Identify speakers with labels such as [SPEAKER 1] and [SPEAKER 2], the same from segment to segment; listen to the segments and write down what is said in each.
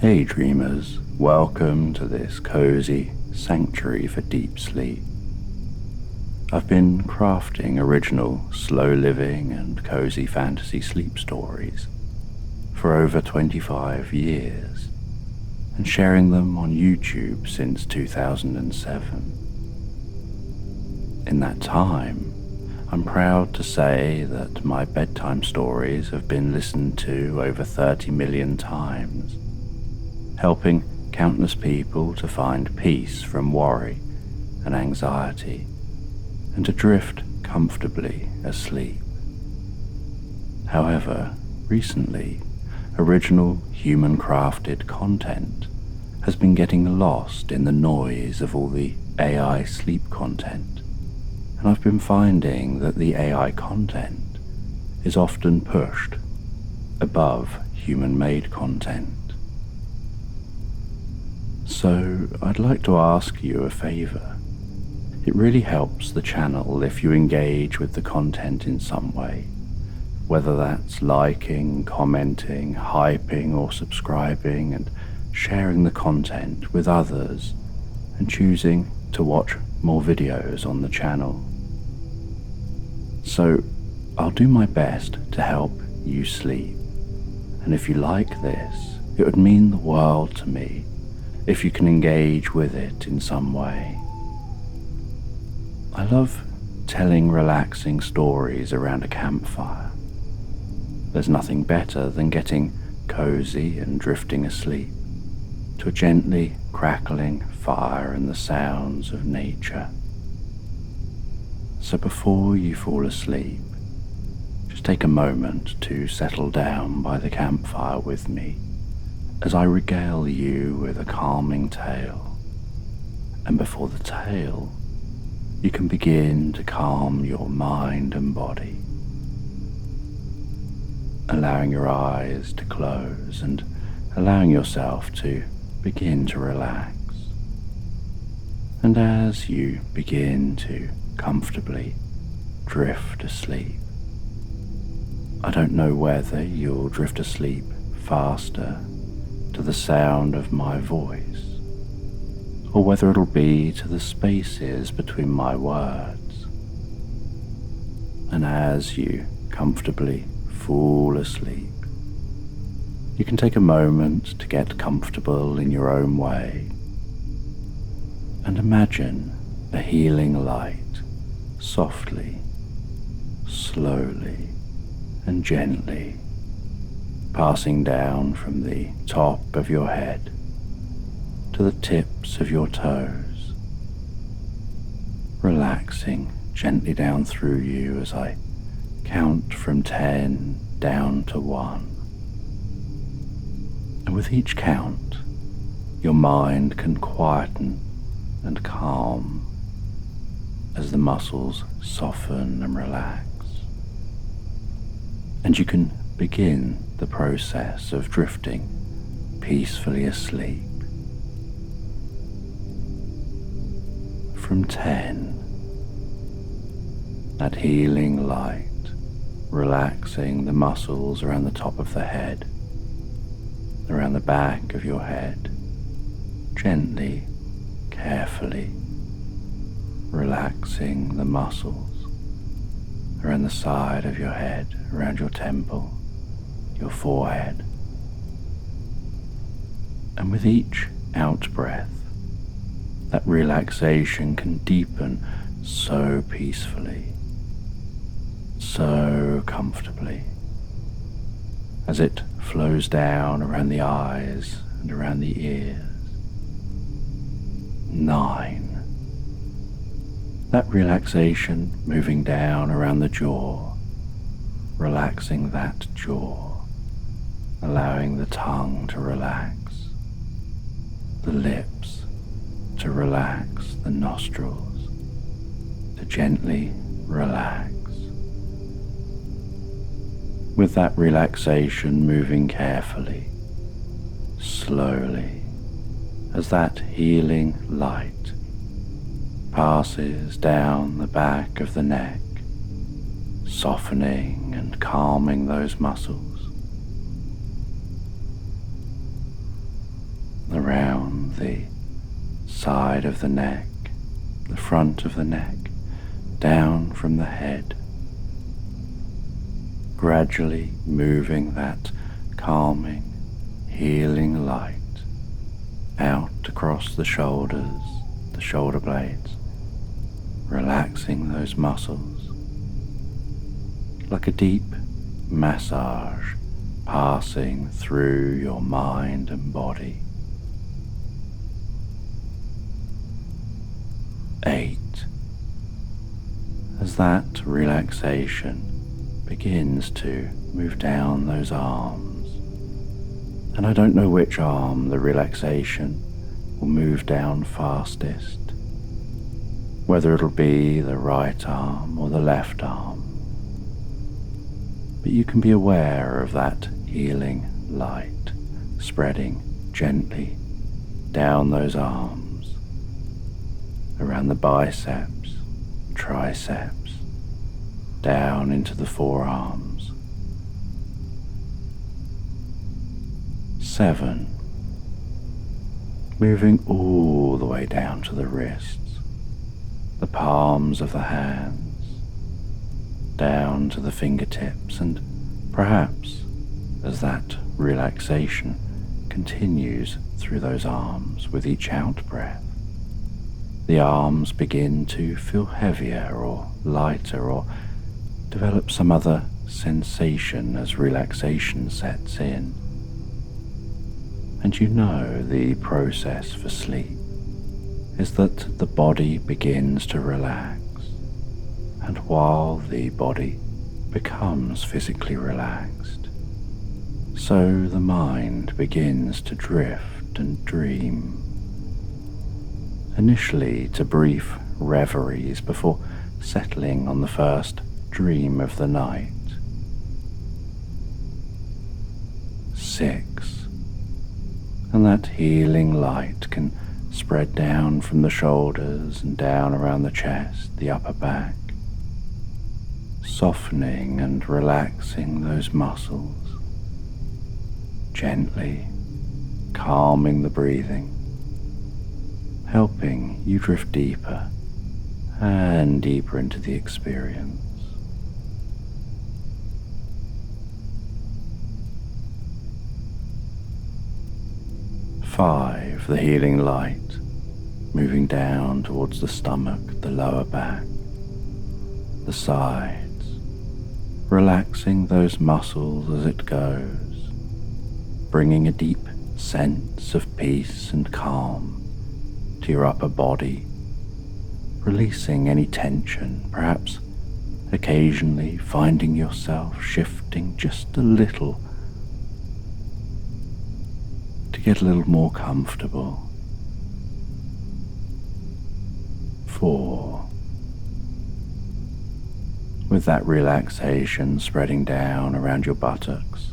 [SPEAKER 1] Hey dreamers, welcome to this cozy sanctuary for deep sleep. I've been crafting original, slow-living and cozy fantasy sleep stories for over 25 years and sharing them on YouTube since 2007. In that time, I'm proud to say that my bedtime stories have been listened to over 30 million times, helping countless people to find peace from worry and anxiety and to drift comfortably asleep. However, recently, original human-crafted content has been getting lost in the noise of all the AI sleep content, and I've been finding that the AI content is often pushed above human-made content. So I'd like to ask you a favor. It really helps the channel if you engage with the content in some way, whether that's liking, commenting, hyping, or subscribing and sharing the content with others and choosing to watch more videos on the channel. So I'll do my best to help you sleep, and if you like this, it would mean the world to me if you can engage with it in some way. I love telling relaxing stories around a campfire. There's nothing better than getting cozy and drifting asleep to a gently crackling fire and the sounds of nature. So before you fall asleep, just take a moment to settle down by the campfire with me as I regale you with a calming tale. And before the tale, you can begin to calm your mind and body, allowing your eyes to close and allowing yourself to begin to relax. And as you begin to comfortably drift asleep, I don't know whether you'll drift asleep faster to the sound of my voice, or whether it'll be to the spaces between my words. And as you comfortably fall asleep, you can take a moment to get comfortable in your own way and imagine a healing light softly, slowly, and gently passing down from the top of your head to the tips of your toes, relaxing gently down through you as I count from 10 down to 1. And with each count, your mind can quieten and calm as the muscles soften and relax. And you can begin the process of drifting peacefully asleep. From 10, that healing light relaxing the muscles around the top of the head, around the back of your head, gently, carefully relaxing the muscles around the side of your head, around your temple, your forehead. And with each out-breath, that relaxation can deepen so peacefully, so comfortably, as it flows down around the eyes and around the ears. 9. That relaxation moving down around the jaw, relaxing that jaw, allowing the tongue to relax, the lips to relax, the nostrils to gently relax. With that relaxation moving carefully, slowly, as that healing light passes down the back of the neck, softening and calming those muscles. around the side of the neck, the front of the neck, down from the head, gradually moving that calming, healing light out across the shoulders, the shoulder blades, relaxing those muscles like a deep massage passing through your mind and body. 8. As that relaxation begins to move down those arms, and I don't know which arm the relaxation will move down fastest, whether it'll be the right arm or the left arm, but you can be aware of that healing light spreading gently down those arms, around the biceps, triceps, down into the forearms. 7. Moving all the way down to the wrists, the palms of the hands, down to the fingertips, and perhaps as that relaxation continues through those arms with each out-breath, the arms begin to feel heavier or lighter or develop some other sensation as relaxation sets in. And you know the process for sleep is that the body begins to relax, and while the body becomes physically relaxed, so the mind begins to drift and dream, initially to brief reveries before settling on the first dream of the night. 6. And that healing light can spread down from the shoulders and down around the chest, the upper back, softening and relaxing those muscles, gently calming the breathing, helping you drift deeper and deeper into the experience. 5. The healing light, moving down towards the stomach, the lower back, the sides, relaxing those muscles as it goes, bringing a deep sense of peace and calm to your upper body, releasing any tension, perhaps occasionally finding yourself shifting just a little to get a little more comfortable. 4. With that relaxation spreading down around your buttocks,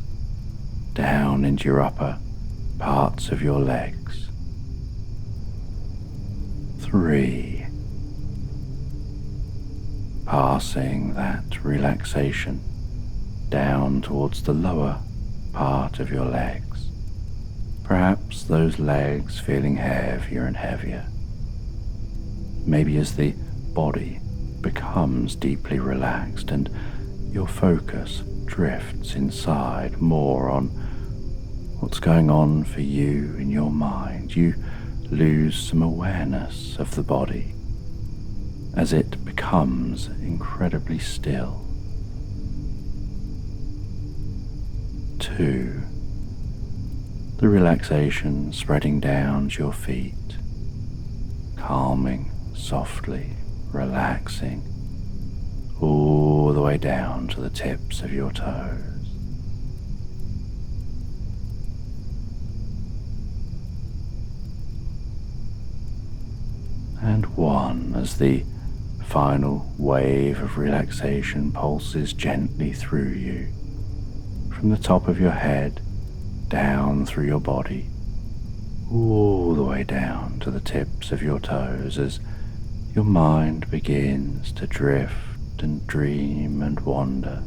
[SPEAKER 1] down into your upper parts of your legs. 3. Passing that relaxation down towards the lower part of your legs. Perhaps those legs feeling heavier and heavier. Maybe as the body becomes deeply relaxed and your focus drifts inside more on what's going on for you in your mind, you lose some awareness of the body as it becomes incredibly still. 2. The relaxation spreading down to your feet, calming, softly, relaxing, all the way down to the tips of your toes. And 1 as the final wave of relaxation pulses gently through you, from the top of your head, down through your body, all the way down to the tips of your toes as your mind begins to drift and dream and wander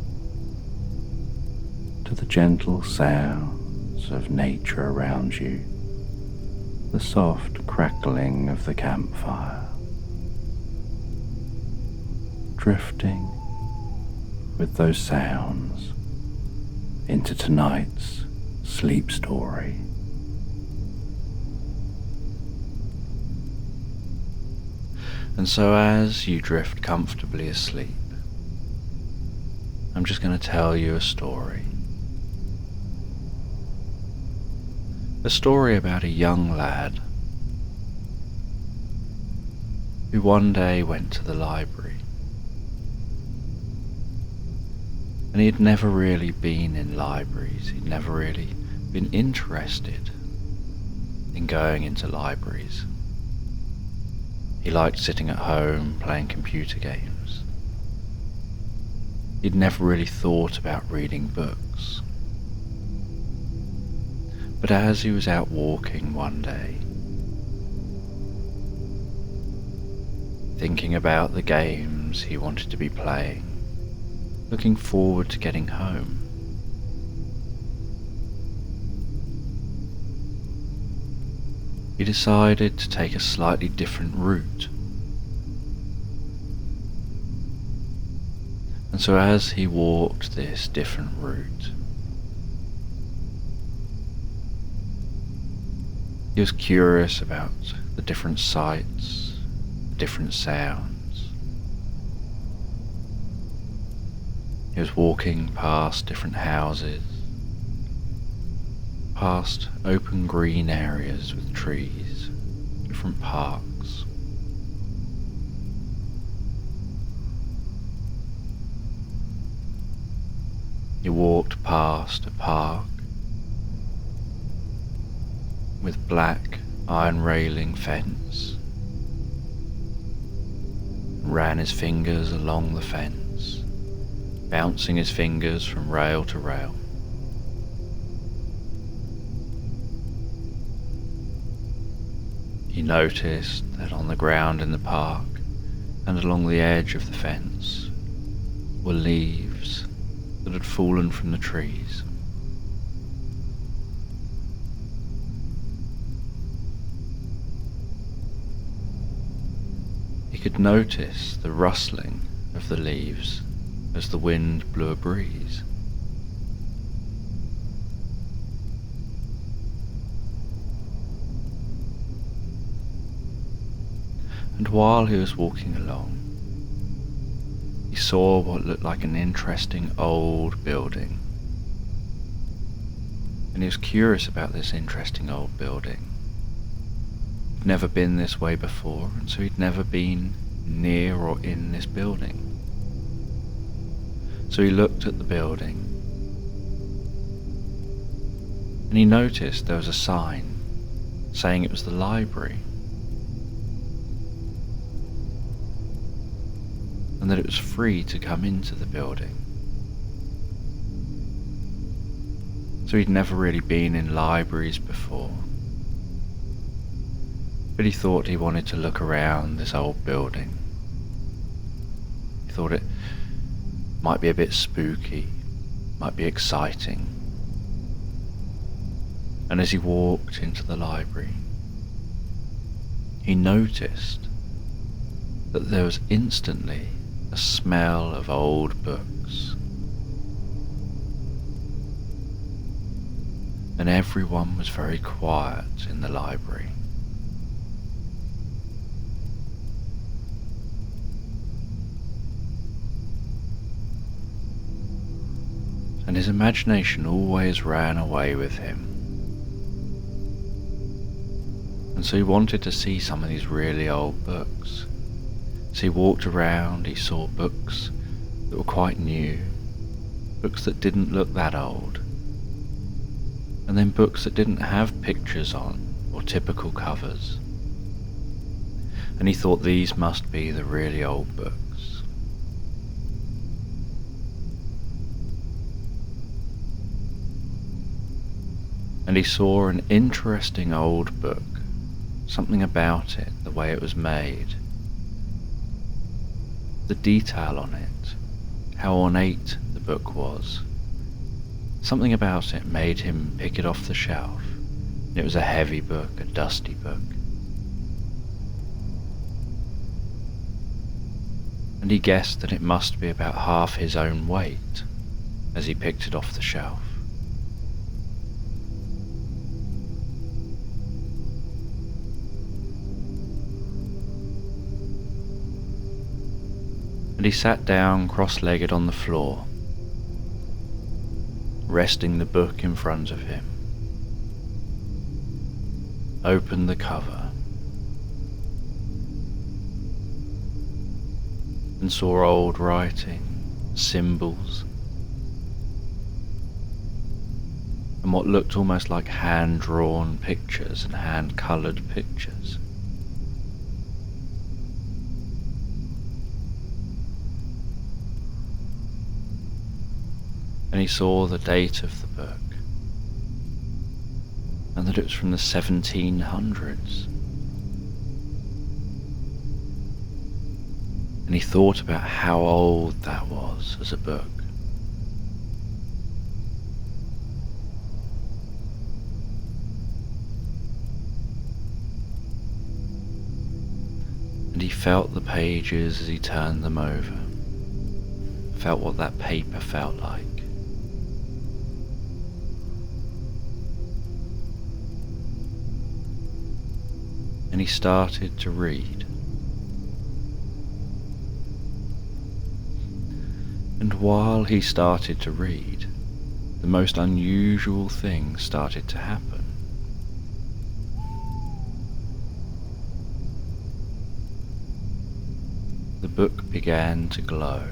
[SPEAKER 1] to the gentle sounds of nature around you, the soft crackling of the campfire, drifting with those sounds into tonight's sleep story. And so as you drift comfortably asleep, I'm just going to tell you a story. A story about a young lad who one day went to the library. And he had never really been in libraries, he'd never really been interested in going into libraries. He liked sitting at home playing computer games. He'd never really thought about reading books. But as he was out walking one day, thinking about the games he wanted to be playing, looking forward to getting home, he decided to take a slightly different route. And so as he walked this different route, he was curious about the different sights, the different sounds. He was walking past different houses, past open green areas with trees, different parks. He walked past a park with black iron railing fence, ran his fingers along the fence, bouncing his fingers from rail to rail. He noticed that on the ground in the park and along the edge of the fence were leaves that had fallen from the trees. He could notice the rustling of the leaves as the wind blew a breeze. And while he was walking along, he saw what looked like an interesting old building. And he was curious about this interesting old building. He'd never been this way before, and so he'd never been near or in this building. So he looked at the building, and he noticed there was a sign saying it was the library, and that it was free to come into the building. So he'd never really been in libraries before, but he thought he wanted to look around this old building. He thought it might be a bit spooky, might be exciting. And as he walked into the library, he noticed that there was instantly a smell of old books. And everyone was very quiet in the library. And his imagination always ran away with him. And so he wanted to see some of these really old books. So he walked around, he saw books that were quite new, books that didn't look that old, and then books that didn't have pictures on or typical covers. And he thought these must be the really old books. And he saw an interesting old book, something about it, the way it was made, the detail on it, how ornate the book was. Something about it made him pick it off the shelf It was a heavy book, a dusty book. And he guessed that it must be about half his own weight as he picked it off the shelf. And he sat down cross-legged on the floor, resting the book in front of him, opened the cover, and saw old writing, symbols, and what looked almost like hand-drawn pictures and hand-coloured pictures. And he saw the date of the book, and that it was from the 1700s. And he thought about how old that was as a book. And he felt the pages as he turned them over, felt what that paper felt like. And he started to read. And while he started to read, the most unusual thing started to happen. The book began to glow.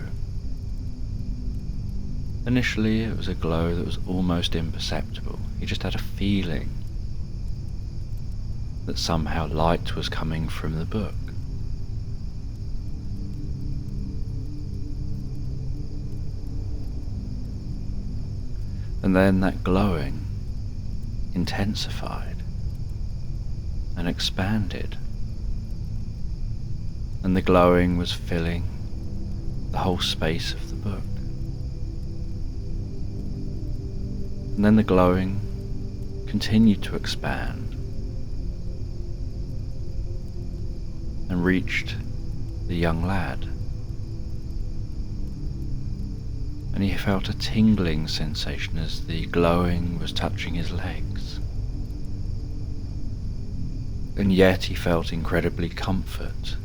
[SPEAKER 1] Initially, it was a glow that was almost imperceptible. He just had a feeling that somehow light was coming from the book. And then that glowing intensified and expanded, and the glowing was filling the whole space of the book. And then the glowing continued to expand and reached the young lad. And he felt a tingling sensation as the glowing was touching his legs. And yet he felt incredibly comfort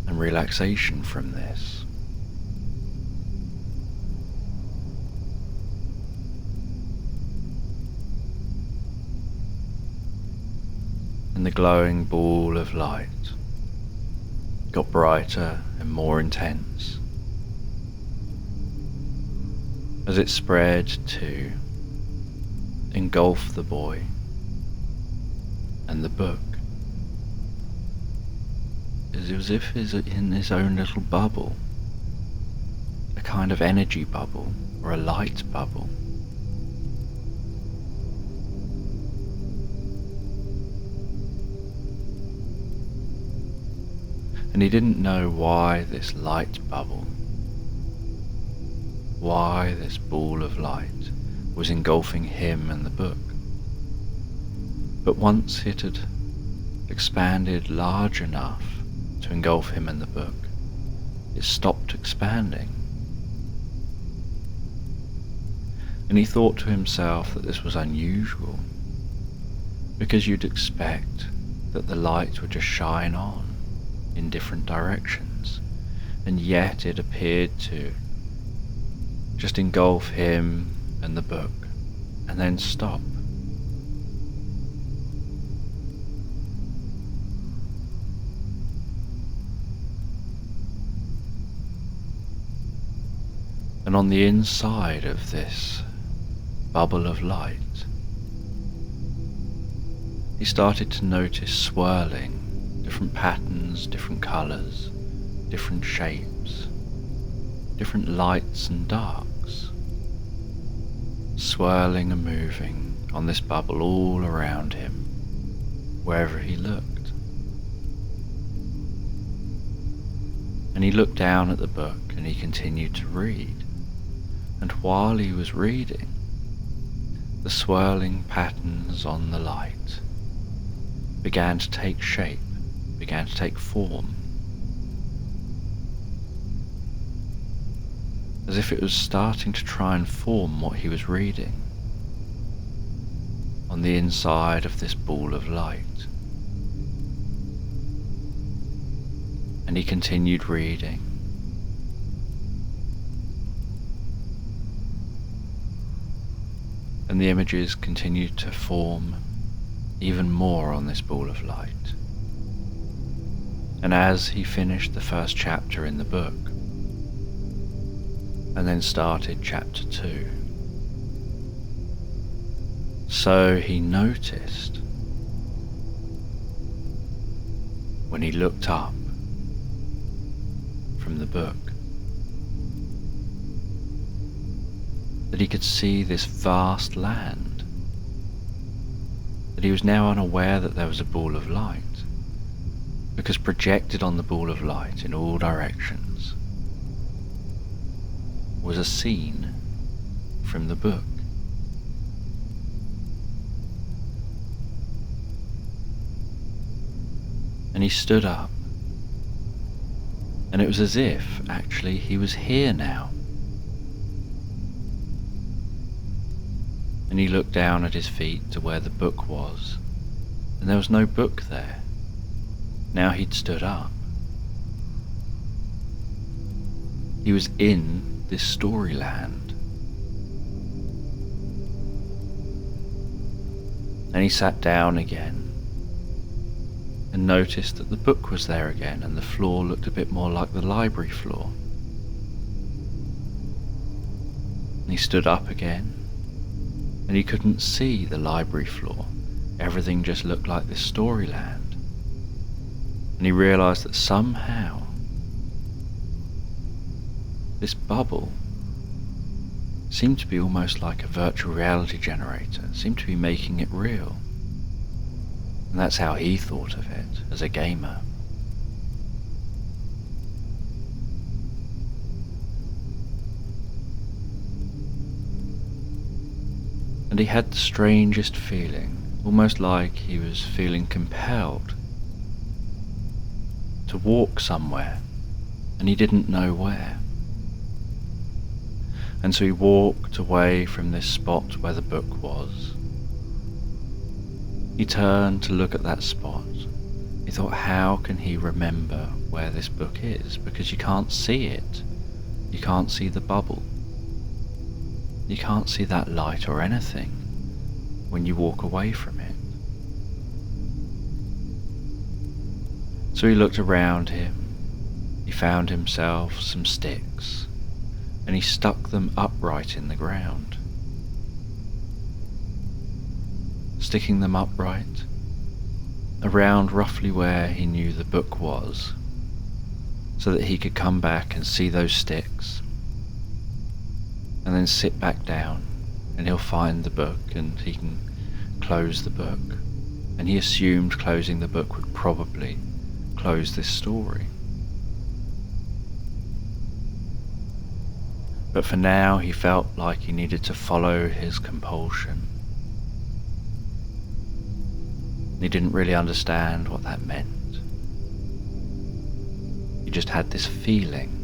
[SPEAKER 1] and relaxation from this. And the glowing ball of light got brighter and more intense as it spread to engulf the boy and the book. It was as if he was in his own little bubble, a kind of energy bubble or a light bubble. And he didn't know why this light bubble, why this ball of light was engulfing him and the book. But once it had expanded large enough to engulf him and the book, it stopped expanding. And he thought to himself that this was unusual, because you'd expect that the light would just shine on in different directions, and yet it appeared to just engulf him and the book and then stop. And on the inside of this bubble of light, he started to notice swirling, different patterns, different colours, different shapes, different lights and darks, swirling and moving on this bubble all around him, wherever he looked. And he looked down at the book and he continued to read. And while he was reading, The swirling patterns on the light began to take shape, began to take form, as if it was starting to try and form what he was reading on the inside of this ball of light. And he continued reading. And the images continued to form even more on this ball of light. And as he finished the first chapter in the book, and then started chapter 2, so he noticed when he looked up from the book that he could see this vast land, that he was now unaware that there was a ball of light, because projected on the ball of light in all directions was a scene from the book. And he stood up, and it was as if, actually, he was here now. And he looked down at his feet to where the book was, and there was no book there. Now he'd stood up. He was in this storyland. And he sat down again and noticed that the book was there again, and the floor looked a bit more like the library floor. And he stood up again, and he couldn't see the library floor. Everything just looked like this storyland. And he realized that somehow this bubble seemed to be almost like a virtual reality generator, seemed to be making it real. And that's how he thought of it as a gamer. And he had the strangest feeling, almost like he was feeling compelled to walk somewhere, and he didn't know where. And so he walked away from this spot where the book was. He turned to look at that spot. He thought, how can he remember where this book is? Because you can't see it. You can't see the bubble. You can't see that light or anything when you walk away from it. So he looked around him. He found himself some sticks, and he stuck them upright in the ground. Sticking them upright around roughly where he knew the book was, so that he could come back and see those sticks, and then sit back down, and he'll find the book and he can close the book. And he assumed closing the book would probably close this story. But for now he felt like he needed to follow his compulsion. He didn't really understand what that meant. He just had this feeling.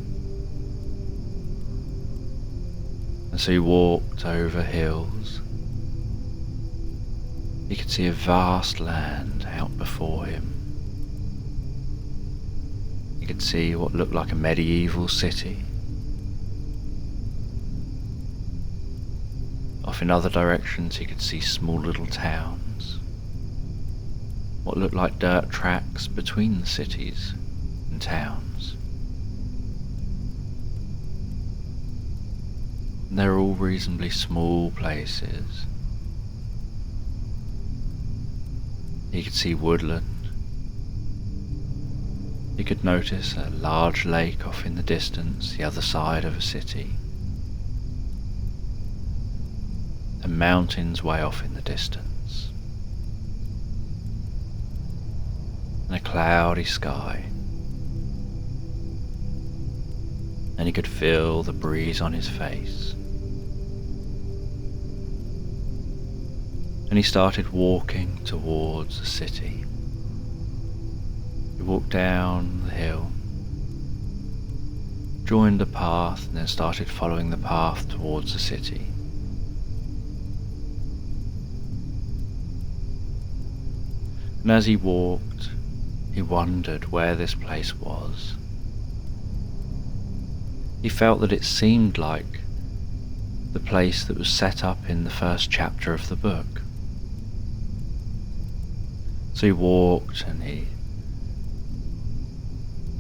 [SPEAKER 1] And so he walked over hills. He could see a vast land out before him. He could see what looked like a medieval city. Off in other directions he could see small little towns. What looked like dirt tracks between the cities and towns. And they're all reasonably small places. He could see woodland. He could notice a large lake off in the distance, the other side of a city. And mountains way off in the distance. And a cloudy sky. And he could feel the breeze on his face. and he started walking towards the city. He walked down the hill, joined a path, and then started following the path towards the city. And as he walked, he wondered where this place was. He felt that it seemed like the place that was set up in the first chapter of the book. So he walked and he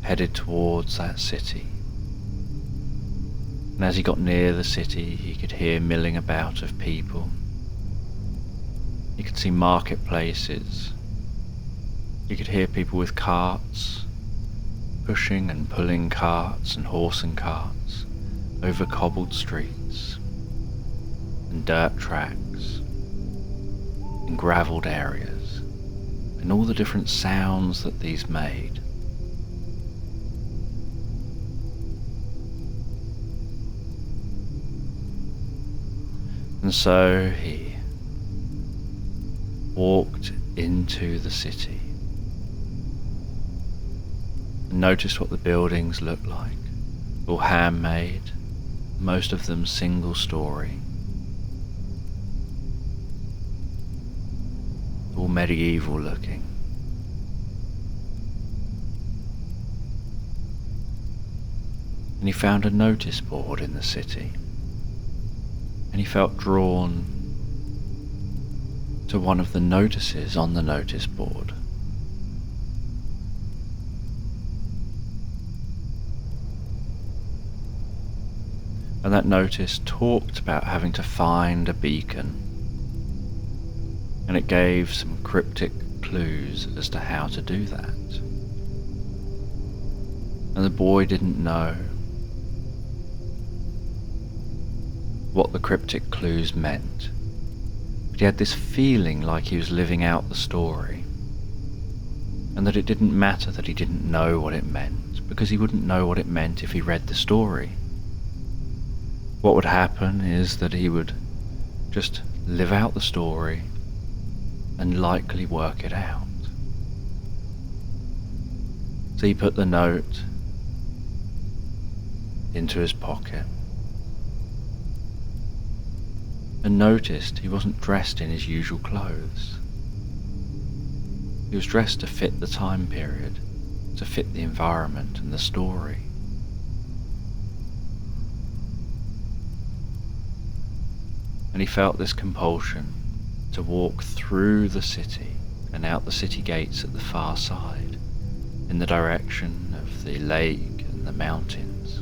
[SPEAKER 1] headed towards that city. And as he got near the city, he could hear milling about of people. He could see marketplaces. He could hear people with carts, pushing and pulling carts and horse and carts over cobbled streets and dirt tracks and gravelled areas, and all the different sounds that these made. And so he walked into the city and noticed what the buildings looked like, all handmade, most of them single story, all medieval looking. And he found a notice board in the city, and he felt drawn to one of the notices on the notice board. And that notice talked about having to find a beacon, and it gave some cryptic clues as to how to do that. And the boy didn't know what the cryptic clues meant, but he had this feeling like he was living out the story, and that it didn't matter that he didn't know what it meant, because he wouldn't know what it meant if he read the story. What would happen is that he would just live out the story and likely work it out. So he put the note into his pocket and noticed he wasn't dressed in his usual clothes. He was dressed to fit the time period, to fit the environment and the story. And he felt this compulsion to walk through the city and out the city gates at the far side, in the direction of the lake and the mountains.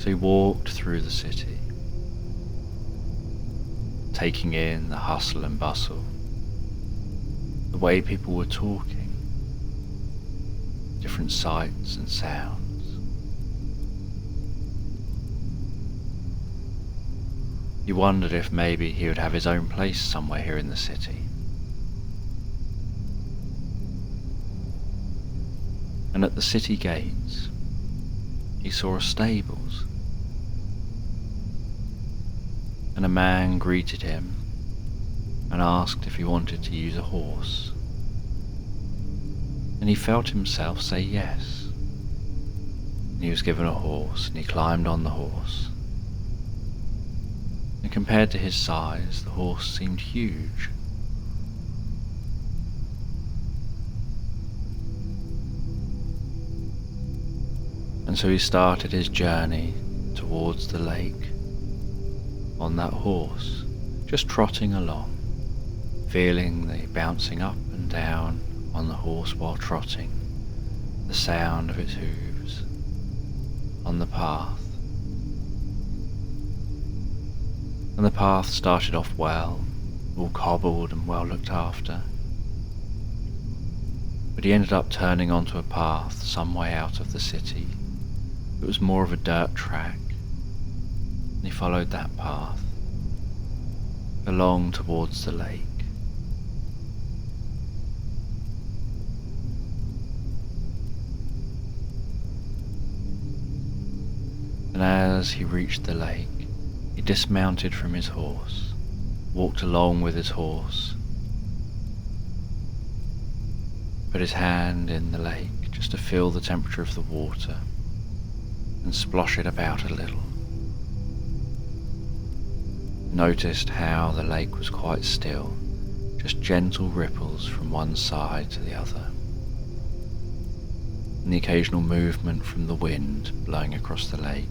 [SPEAKER 1] So he walked through the city, taking in the hustle and bustle, the way people were talking, different sights and sounds. He wondered if maybe he would have his own place somewhere here in the city. And at the city gates, he saw a stables, and a man greeted him and asked if he wanted to use a horse. And he felt himself say yes. And he was given a horse, and he climbed on the horse. And compared to his size, the horse seemed huge. And so he started his journey towards the lake on that horse, just trotting along, feeling the bouncing up and down on the horse while trotting, the sound of its hooves on the path. And the path started off well, all cobbled and well looked after. But he ended up turning onto a path some way out of the city. It was more of a dirt track, and he followed that path along towards the lake. And as he reached the lake, He dismounted from his horse, walked along with his horse, put his hand in the lake just to feel the temperature of the water and splosh it about a little. Noticed how the lake was quite still, just gentle ripples from one side to the other, and the occasional movement from the wind blowing across the lake.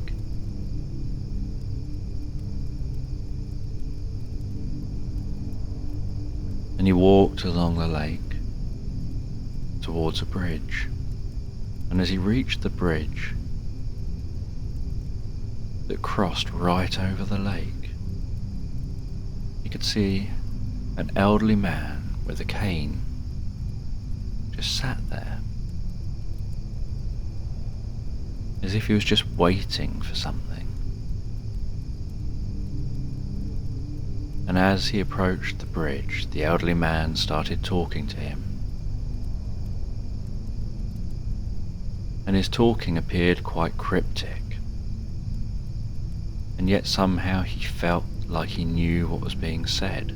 [SPEAKER 1] And he walked along the lake towards a bridge, and as he reached the bridge that crossed right over the lake, he could see an elderly man with a cane just sat there, as if he was just waiting for something. And as he approached the bridge, the elderly man started talking to him. And his talking appeared quite cryptic, and yet somehow he felt like he knew what was being said.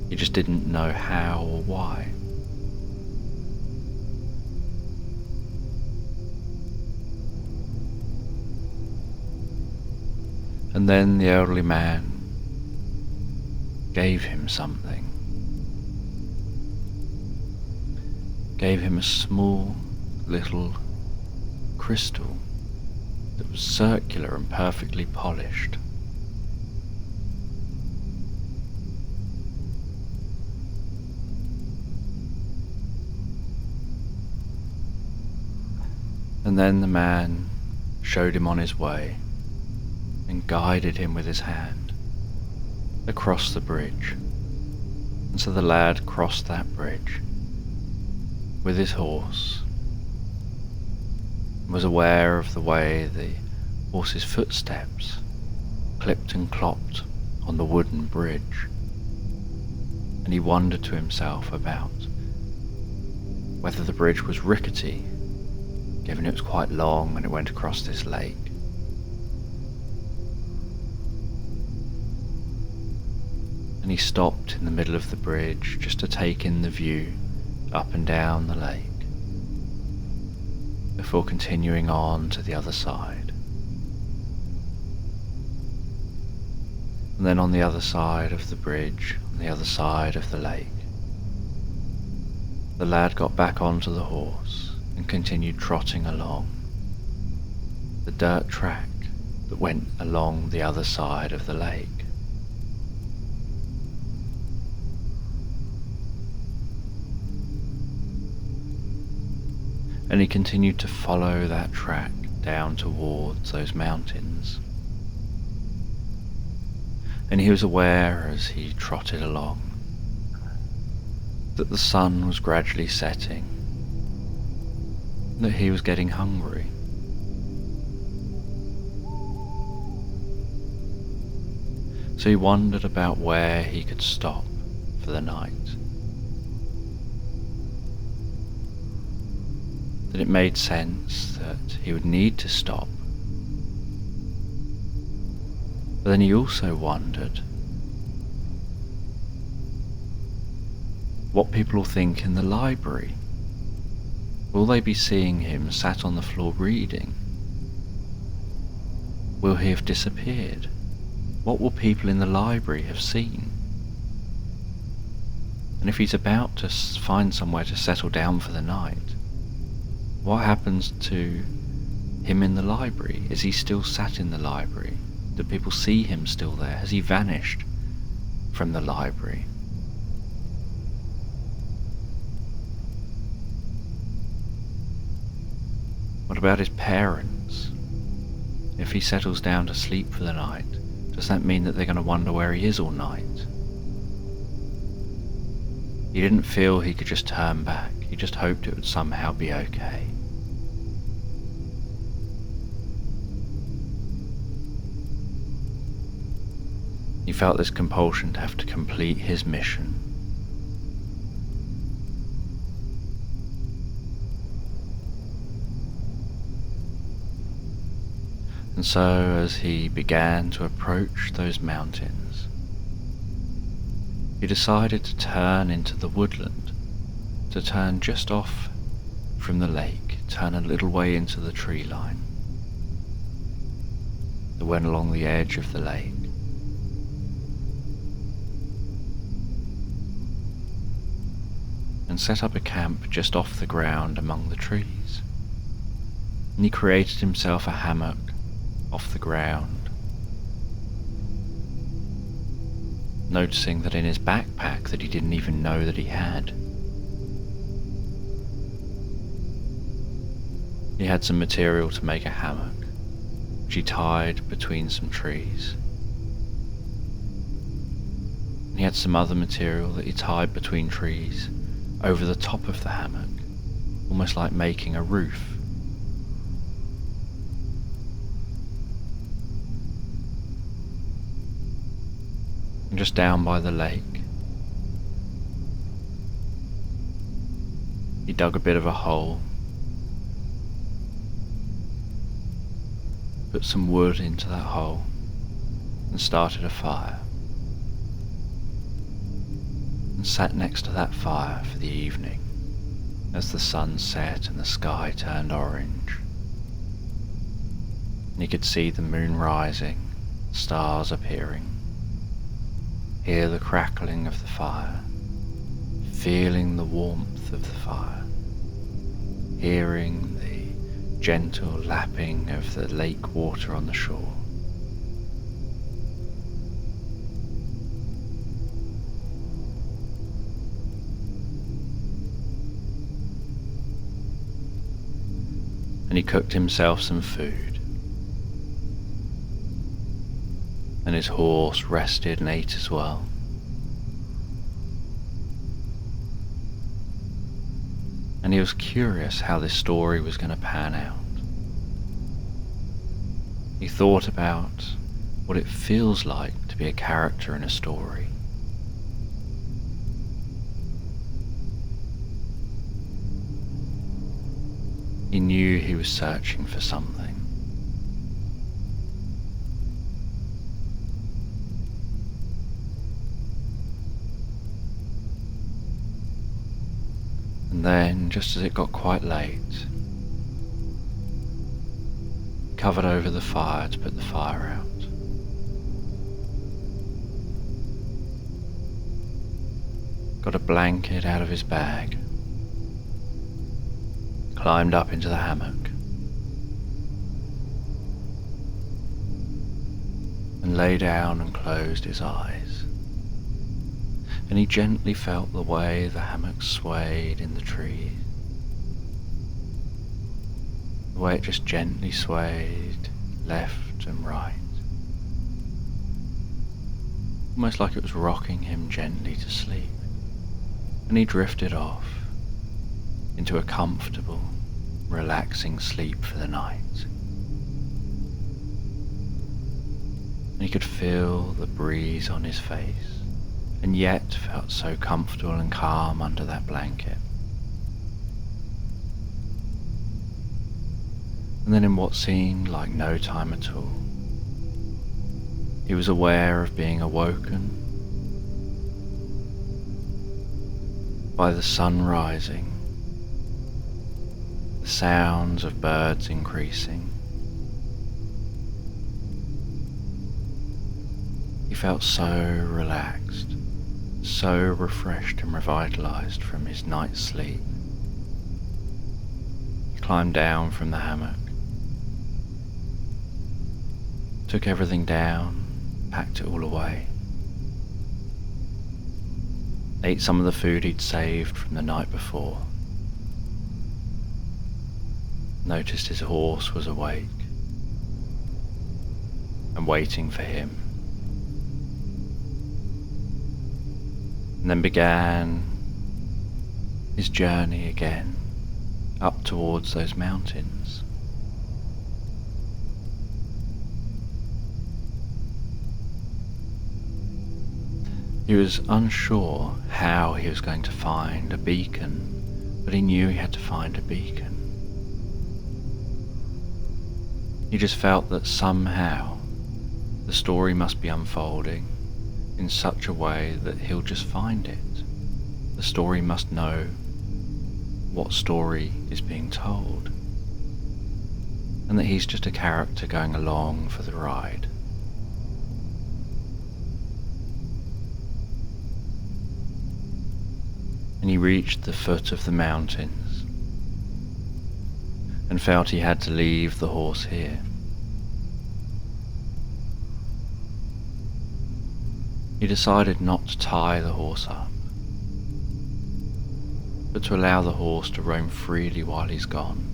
[SPEAKER 1] He just didn't know how or why. And then the elderly man gave him something. Gave him a small little crystal that was circular and perfectly polished. And then the man showed him on his way and guided him with his hand across the bridge. And so the lad crossed that bridge with his horse, and was aware of the way the horse's footsteps clipped and clopped on the wooden bridge, and he wondered to himself about whether the bridge was rickety, given it was quite long and it went across this lake. And he stopped in the middle of the bridge just to take in the view up and down the lake before continuing on to the other side. And then on the other side of the bridge, on the other side of the lake, the lad got back onto the horse and continued trotting along the dirt track that went along the other side of the lake. And he continued to follow that track down towards those mountains. And he was aware as he trotted along that the sun was gradually setting, that he was getting hungry. So he wondered about where he could stop for the night. That it made sense that he would need to stop. But then he also wondered what people will think in the library. Will they be seeing him sat on the floor reading? Will he have disappeared? What will people in the library have seen? And if he's about to find somewhere to settle down for the night, what happens to him in the library? Is he still sat in the library? Do people see him still there? Has he vanished from the library? What about his parents? If he settles down to sleep for the night, does that mean that they're going to wonder where he is all night? He didn't feel he could just turn back. He just hoped it would somehow be okay. He felt this compulsion to have to complete his mission. And so as he began to approach those mountains, he decided to turn into the woodland, to turn just off from the lake, turn a little way into the tree line that went along the edge of the lake. And set up a camp just off the ground among the trees. And he created himself a hammock off the ground, noticing that in his backpack that he didn't even know that he had some material to make a hammock, which he tied between some trees. And he had some other material that he tied between trees over the top of the hammock, almost like making a roof. And just down by the lake, he dug a bit of a hole, put some wood into that hole, and started a fire. And sat next to that fire for the evening, as the sun set and the sky turned orange. And he could see the moon rising, stars appearing, hear the crackling of the fire, feeling the warmth of the fire, hearing the gentle lapping of the lake water on the shore. And he cooked himself some food, and his horse rested and ate as well. And he was curious how this story was going to pan out. He thought about what it feels like to be a character in a story. He knew he was searching for something. And then, just as it got quite late, he covered over the fire to put the fire out. Got a blanket out of his bag, climbed up into the hammock, and lay down and closed his eyes. And he gently felt the way the hammock swayed in the trees, the way it just gently swayed left and right, almost like it was rocking him gently to sleep. And he drifted off into a comfortable, relaxing sleep for the night. And he could feel the breeze on his face, and yet felt so comfortable and calm under that blanket. And then in what seemed like no time at all, he was aware of being awoken by the sun rising, the sounds of birds increasing. He felt so relaxed, so refreshed and revitalized from his night's sleep. He climbed down from the hammock, took everything down, packed it all away, ate some of the food he'd saved from the night before, noticed his horse was awake and waiting for him, and then began his journey again up towards those mountains. He was unsure how he was going to find a beacon, but he knew he had to find a beacon. He just felt that somehow the story must be unfolding in such a way that he'll just find it. The story must know what story is being told, and that he's just a character going along for the ride. And he reached the foot of the mountains and felt he had to leave the horse here. He decided not to tie the horse up, but to allow the horse to roam freely while he's gone,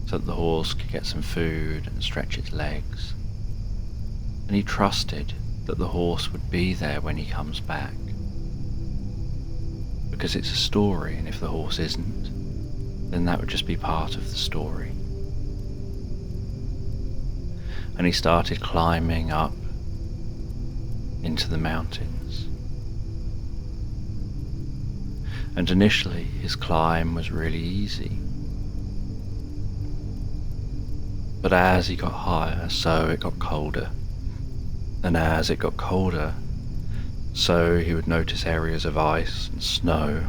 [SPEAKER 1] so that the horse could get some food and stretch its legs. And he trusted that the horse would be there when he comes back, because it's a story, and if the horse isn't, then that would just be part of the story. And he started climbing up into the mountains. And initially his climb was really easy. But as he got higher, so it got colder. And as it got colder, so he would notice areas of ice and snow.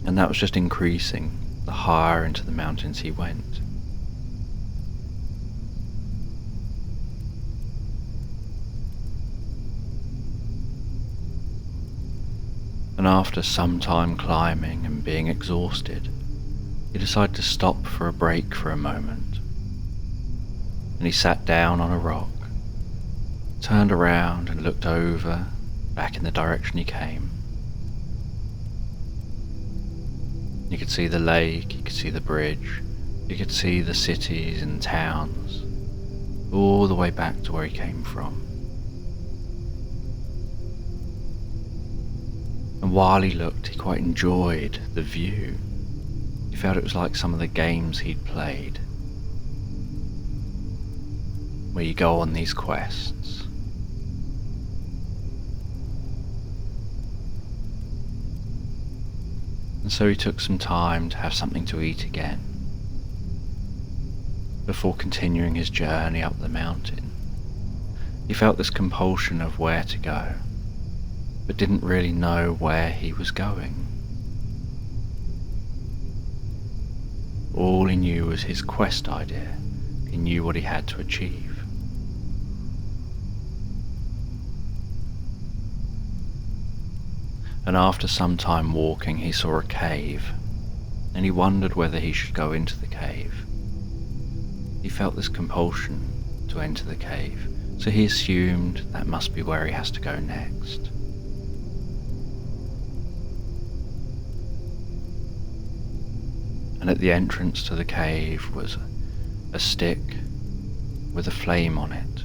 [SPEAKER 1] And that was just increasing the higher into the mountains he went. And after some time climbing and being exhausted, he decided to stop for a break for a moment. And he sat down on a rock, turned around and looked over, back in the direction he came. You could see the lake, you could see the bridge, you could see the cities and towns, all the way back to where he came from. And while he looked, he quite enjoyed the view. He felt it was like some of the games he'd played, where you go on these quests. And so he took some time to have something to eat again, before continuing his journey up the mountain. He felt this compulsion of where to go, but didn't really know where he was going. All he knew was his quest idea. He knew what he had to achieve. And after some time walking, he saw a cave, and he wondered whether he should go into the cave. He felt this compulsion to enter the cave, so he assumed that must be where he has to go next. And at the entrance to the cave was a stick with a flame on it.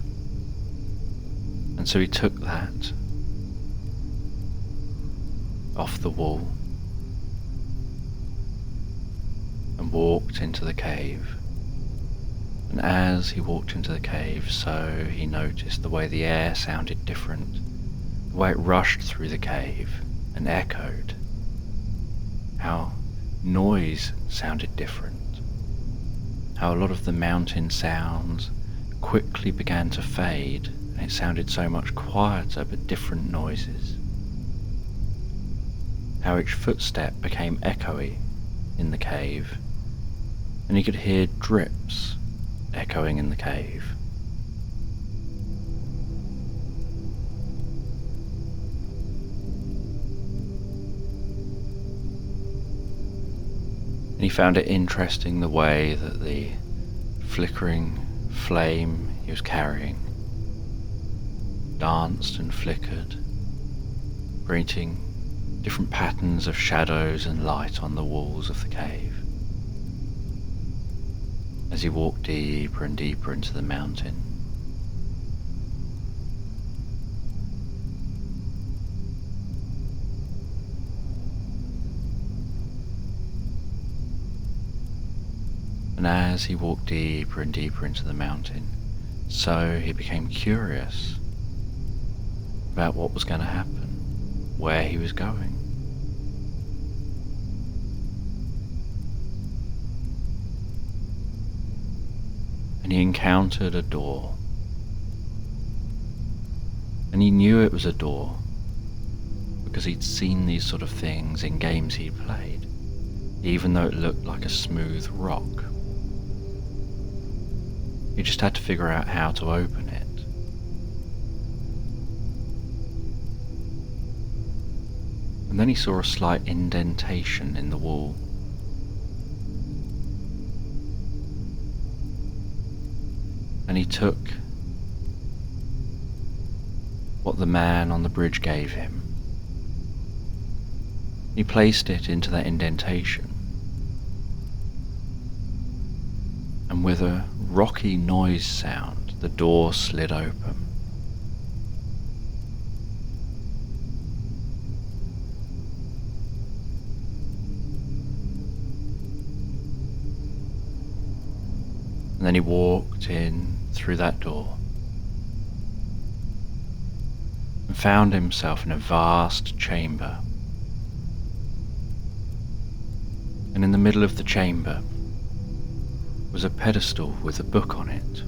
[SPEAKER 1] And so he took that off the wall and walked into the cave. And as he walked into the cave, so he noticed the way the air sounded different, the way it rushed through the cave and echoed, how noise sounded different, how a lot of the mountain sounds quickly began to fade, and it sounded so much quieter but different noises, how each footstep became echoey in the cave, and he could hear drips echoing in the cave. And he found it interesting the way that the flickering flame he was carrying danced and flickered, creating different patterns of shadows and light on the walls of the cave as he walked deeper and deeper into the mountain. And as he walked deeper and deeper into the mountain, so he became curious about what was going to happen, where he was going. and he encountered a door. And he knew it was a door because he'd seen these sort of things in games he'd played, even though it looked like a smooth rock. He just had to figure out how to open it. And then he saw a slight indentation in the wall. And he took what the man on the bridge gave him. He placed it into that indentation, and with a rocky noise sound, the door slid open. And then he walked in through that door and found himself in a vast chamber. And in the middle of the chamber was a pedestal with a book on it.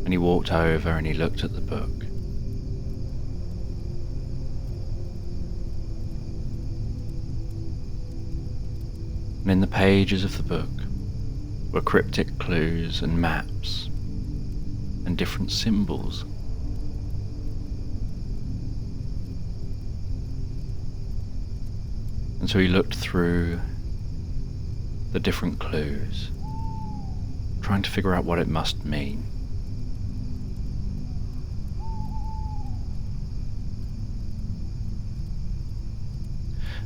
[SPEAKER 1] And he walked over and he looked at the book. And in the pages of the book were cryptic clues and maps and different symbols. And so he looked through the different clues, trying to figure out what it must mean.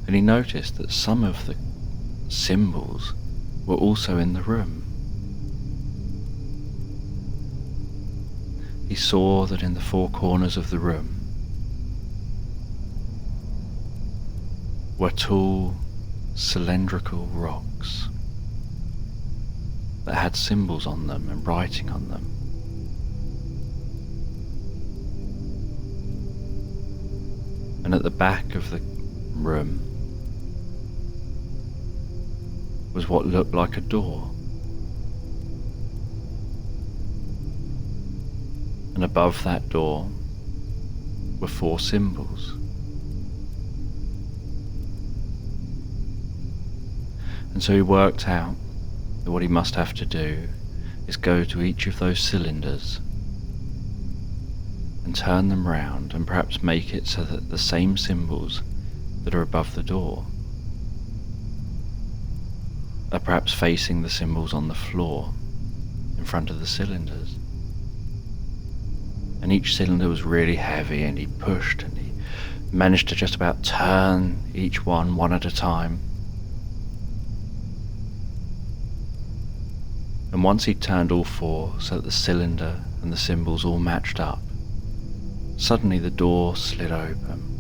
[SPEAKER 1] And he noticed that some of the symbols were also in the room. He saw that in the four corners of the room were tall, cylindrical rocks that had symbols on them and writing on them. And at the back of the room was what looked like a door. And above that door were four symbols. And so he worked out that what he must have to do is go to each of those cylinders and turn them round and perhaps make it so that the same symbols that are above the door are perhaps facing the symbols on the floor in front of the cylinders. And each cylinder was really heavy, and he pushed and he managed to just about turn each one at a time. And once he'd turned all four so that the cylinder and the symbols all matched up, suddenly the door slid open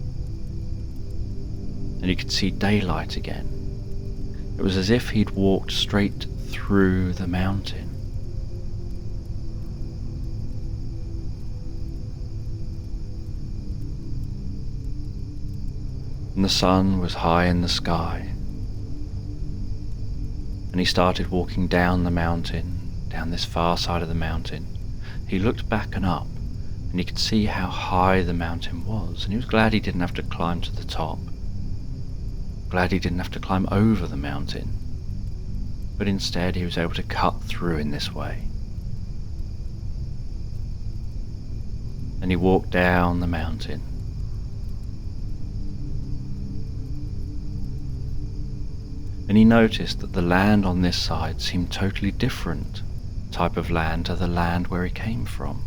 [SPEAKER 1] and he could see daylight again. It was as if he'd walked straight through the mountain. And the sun was high in the sky. And he started walking down the mountain, down this far side of the mountain. He looked back and up, and he could see how high the mountain was, and he was glad he didn't have to climb to the top. Glad he didn't have to climb over the mountain, but instead he was able to cut through in this way. And he walked down the mountain. And he noticed that the land on this side seemed totally different type of land to the land where he came from.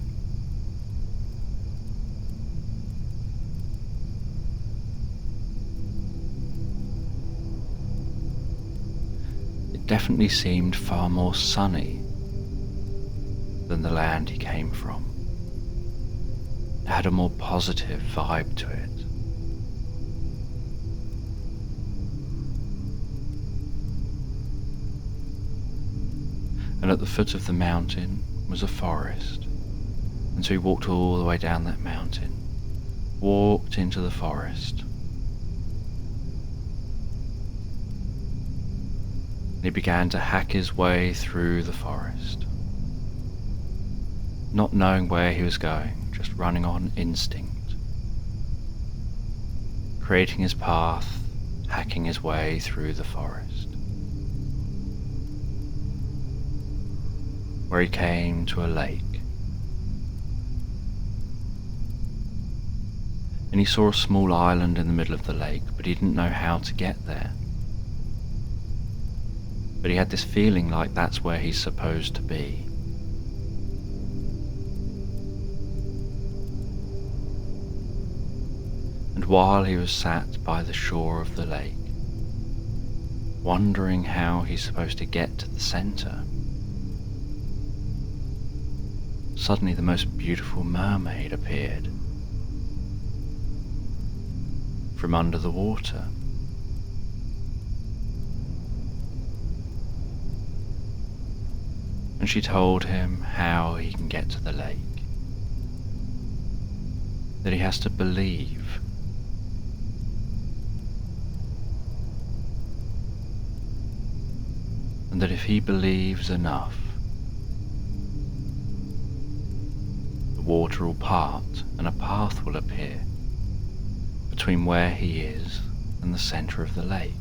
[SPEAKER 1] It definitely seemed far more sunny than the land he came from. It had a more positive vibe to it. And at the foot of the mountain was a forest. And so he walked all the way down that mountain, walked into the forest. And he began to hack his way through the forest. not knowing where he was going, just running on instinct, creating his path, hacking his way through the forest, where he came to a lake. And he saw a small island in the middle of the lake, but he didn't know how to get there. But he had this feeling like that's where he's supposed to be. And while he was sat by the shore of the lake, wondering how he's supposed to get to the center, suddenly the most beautiful mermaid appeared from under the water. And she told him how he can get to the lake, that he has to believe, and that if he believes enough, the water will part and a path will appear between where he is and the center of the lake.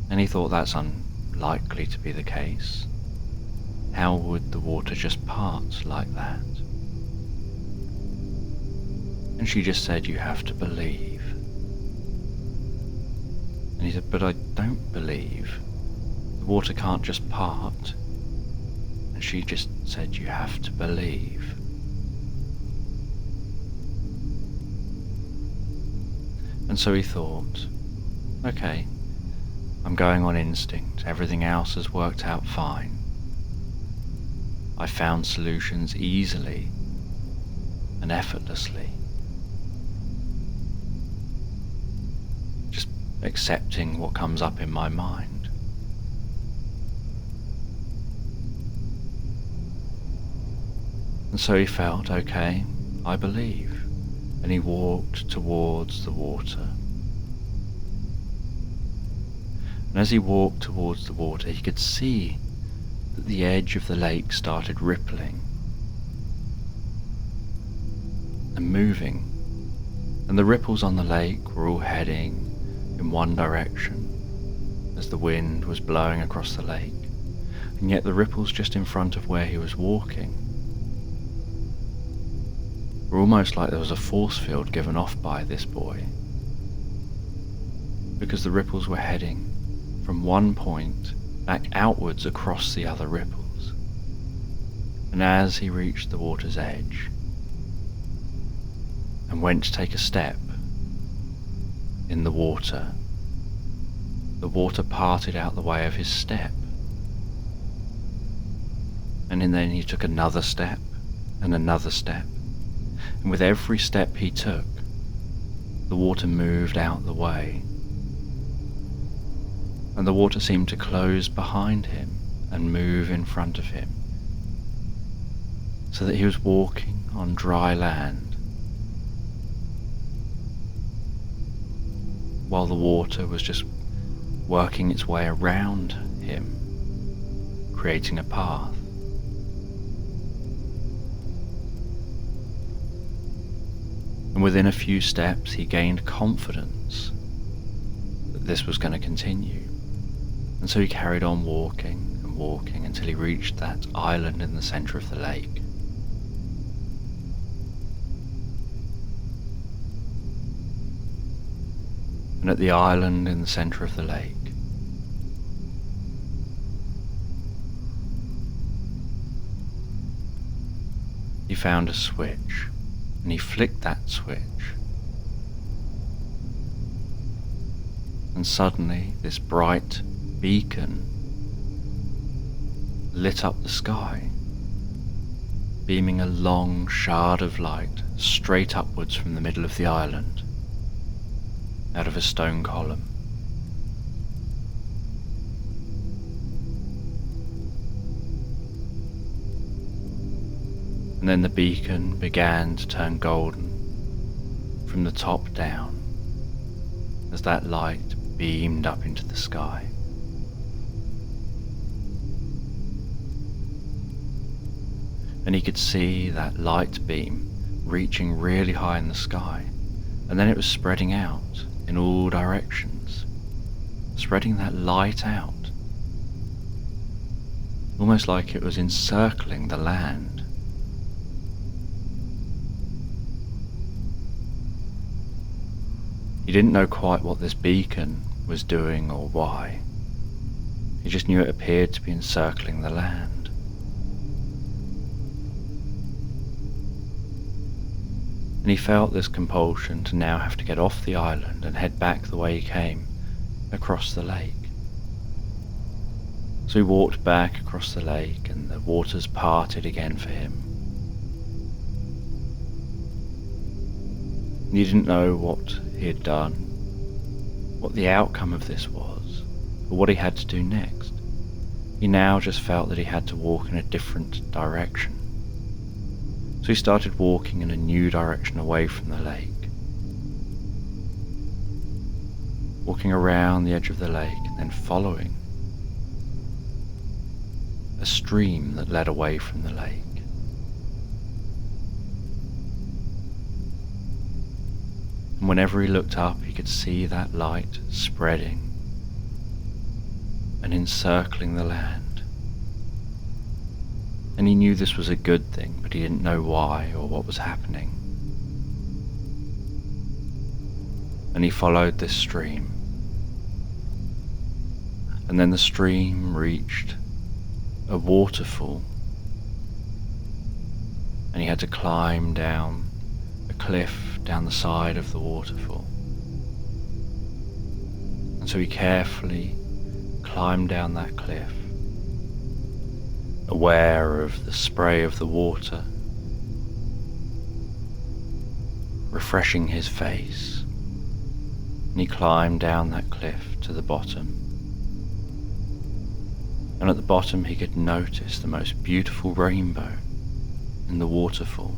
[SPEAKER 1] And he thought that's unlikely to be the case. How would the water just part like that? And she just said, you have to believe. And he said, but I don't believe. The water can't just part. And she just said, you have to believe. And so he thought, okay, I'm going on instinct. Everything else has worked out fine. I found solutions easily and effortlessly. Just accepting what comes up in my mind. And so he felt, okay, I believe. And he walked towards the water. And as he walked towards the water, he could see that the edge of the lake started rippling and moving. And the ripples on the lake were all heading in one direction as the wind was blowing across the lake. And yet the ripples just in front of where he was walking were almost like there was a force field given off by this boy, because the ripples were heading from one point back outwards across the other ripples. And as he reached the water's edge and went to take a step in the water parted out the way of his step. And then he took another step and another step. And with every step he took, the water moved out the way. And the water seemed to close behind him and move in front of him, so that he was walking on dry land, while the water was just working its way around him, creating a path. And within a few steps he gained confidence that this was going to continue. And so he carried on walking and walking until he reached that island in the center of the lake. And at the island in the center of the lake, he found a switch. And he flicked that switch. And suddenly this bright beacon lit up the sky, beaming a long shard of light straight upwards from the middle of the island, out of a stone column. And then the beacon began to turn golden from the top down as that light beamed up into the sky. and he could see that light beam reaching really high in the sky, and then it was spreading out in all directions, spreading that light out, almost like it was encircling the land. He didn't know quite what this beacon was doing or why. He just knew it appeared to be encircling the land. And he felt this compulsion to now have to get off the island and head back the way he came, across the lake. So he walked back across the lake, and the waters parted again for him. He didn't know what he had done, what the outcome of this was, or what he had to do next. He now just felt that he had to walk in a different direction. So he started walking in a new direction away from the lake, walking around the edge of the lake and then following a stream that led away from the lake. And whenever he looked up, he could see that light spreading and encircling the land. And he knew this was a good thing, but he didn't know why or what was happening. And he followed this stream. And then the stream reached a waterfall, and he had to climb down a cliff down the side of the waterfall. And so he carefully climbed down that cliff, aware of the spray of the water refreshing his face. And he climbed down that cliff to the bottom. And at the bottom he could notice the most beautiful rainbow in the waterfall.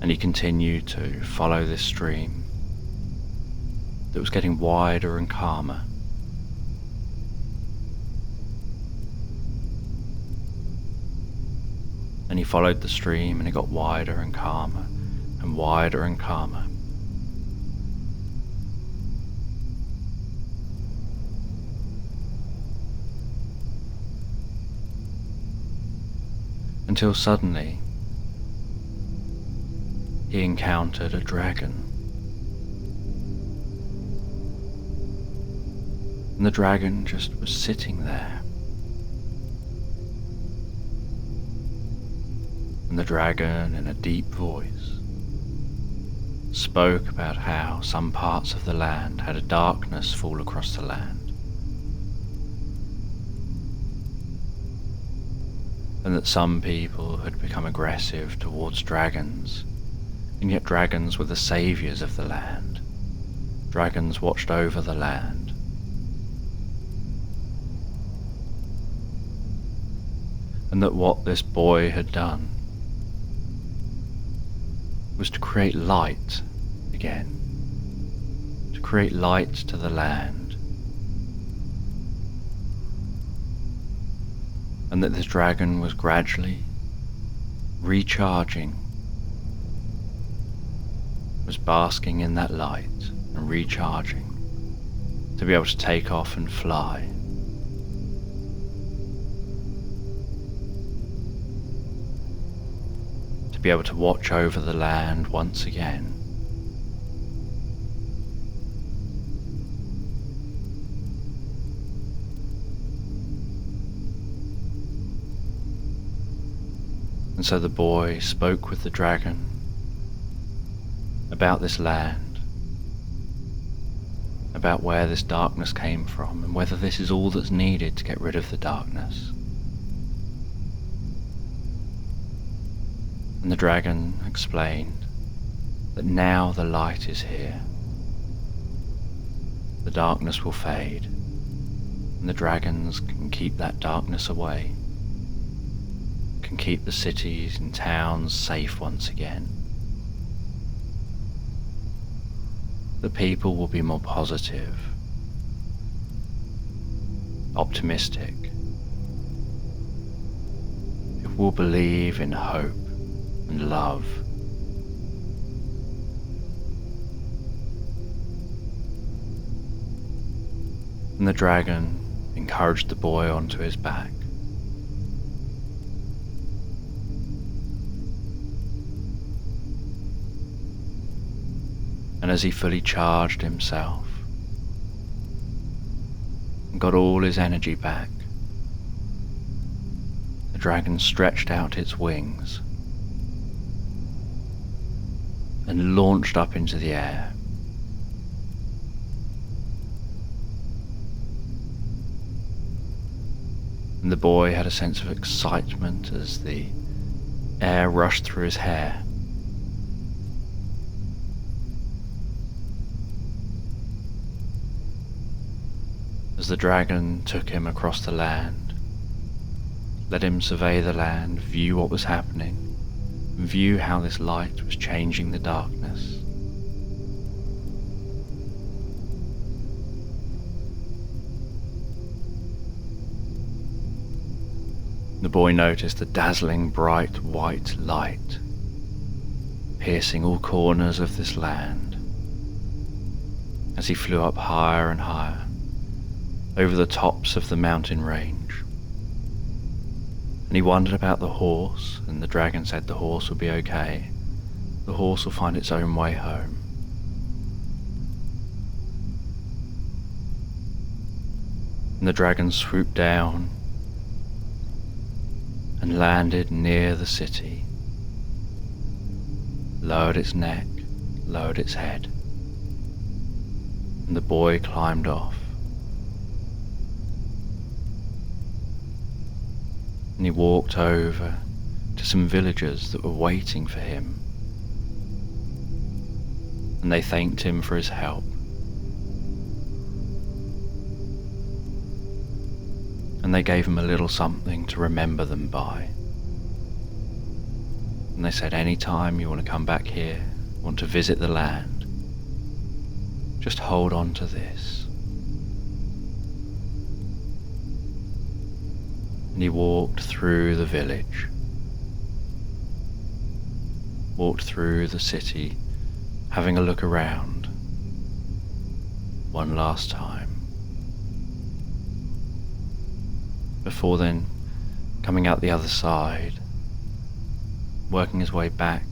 [SPEAKER 1] And he continued to follow this stream that was getting wider and calmer. And he followed the stream, and it got wider and calmer and wider and calmer. Until suddenly he encountered a dragon. And the dragon just was sitting there. And the dragon, in a deep voice, spoke about how some parts of the land had a darkness fall across the land, and that some people had become aggressive towards dragons, and yet dragons were the saviors of the land. Dragons watched over the land. And that what this boy had done was to create light again, to create light to the land. And that this dragon was gradually recharging, was basking in that light and recharging to be able to take off and fly. To be able to watch over the land once again. And so the boy spoke with the dragon about this land, about where this darkness came from, and whether this is all that's needed to get rid of the darkness. And the dragon explained that now the light is here, the darkness will fade, and the dragons can keep that darkness away, can keep the cities and towns safe once again. The people will be more positive, optimistic. It will believe in hope and love. And the dragon encouraged the boy onto his back. And as he fully charged himself and got all his energy back, the dragon stretched out its wings and launched up into the air. And the boy had a sense of excitement as the air rushed through his hair. As the dragon took him across the land, let him survey the land, view what was happening, view how this light was changing the darkness. The boy noticed the dazzling bright white light piercing all corners of this land as he flew up higher and higher over the tops of the mountain range. And he wondered about the horse, and the dragon said the horse will be okay. The horse will find its own way home. And the dragon swooped down and landed near the city, lowered its neck, lowered its head, and the boy climbed off. And he walked over to some villagers that were waiting for him, and they thanked him for his help. And they gave him a little something to remember them by. And they said, anytime you want to come back here, want to visit the land, just hold on to this. And he walked through the village, walked through the city, having a look around one last time, before then coming out the other side, working his way back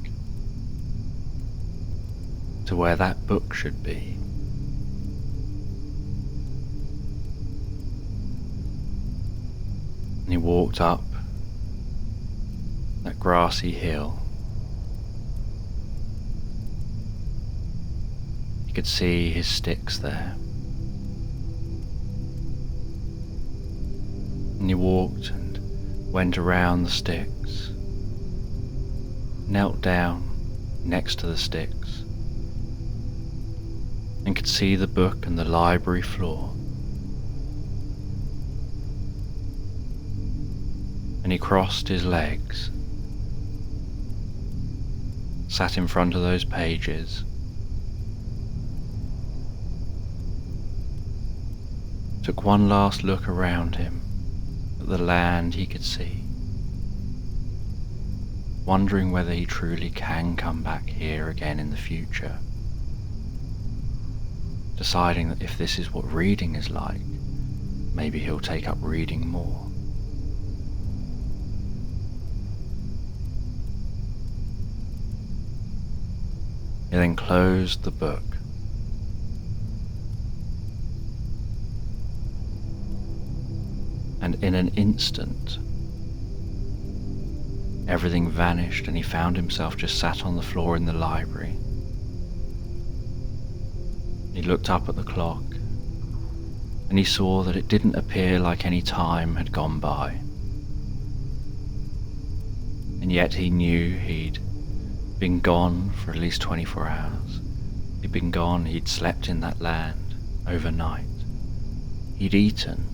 [SPEAKER 1] to where that book should be. And he walked up that grassy hill. He could see his sticks there. And he walked and went around the sticks, knelt down next to the sticks, and could see the book and the library floor. And he crossed his legs, sat in front of those pages, took one last look around him at the land he could see, wondering whether he truly can come back here again in the future, deciding that if this is what reading is like, maybe he'll take up reading more. He then closed the book and in an instant everything vanished and he found himself just sat on the floor in the library. He looked up at the clock and he saw that it didn't appear like any time had gone by, and yet he knew he'd been gone for at least 24 hours. He'd been gone, he'd slept in that land overnight. He'd eaten.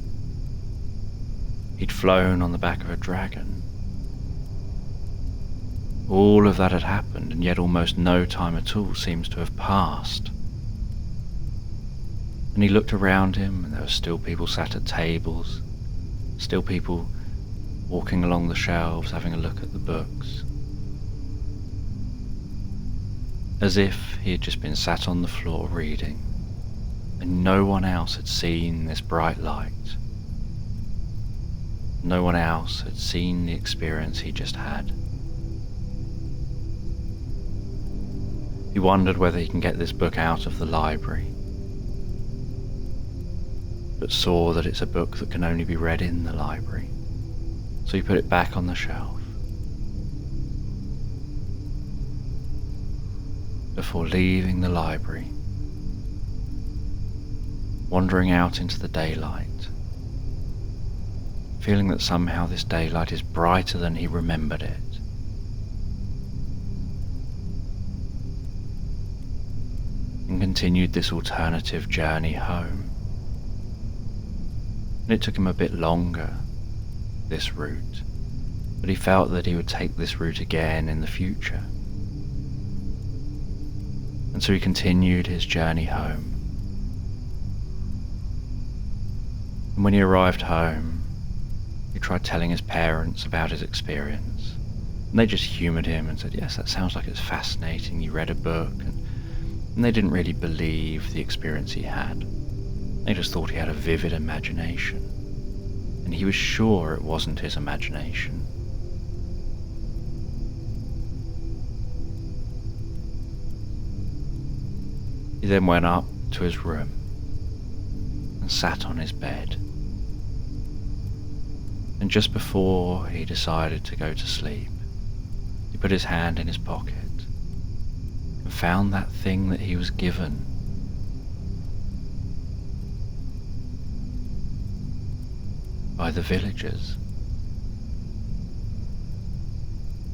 [SPEAKER 1] He'd flown on the back of a dragon. All of that had happened, and yet almost no time at all seems to have passed.
[SPEAKER 2] And he looked around him, and there were still people sat at tables, still people walking along the shelves having a look at the books, as if he had just been sat on the floor reading, and no one else had seen this bright light. No one else had seen the experience he just had. He wondered whether he can get this book out of the library, but saw that it's a book that can only be read in the library, so he put it back on the shelf. Before leaving the library, wandering out into the daylight, feeling that somehow this daylight is brighter than he remembered it. And continued this alternative journey home. And it took him a bit longer, this route, but he felt that he would take this route again in the future. And so he continued his journey home. And when he arrived home, he tried telling his parents about his experience. And they just humoured him and said, yes, that sounds like it's fascinating, you read a book. And they didn't really believe the experience he had. They just thought he had a vivid imagination. And he was sure it wasn't his imagination. He then went up to his room and sat on his bed. And just before he decided to go to sleep, he put his hand in his pocket and found that thing that he was given. By the villagers.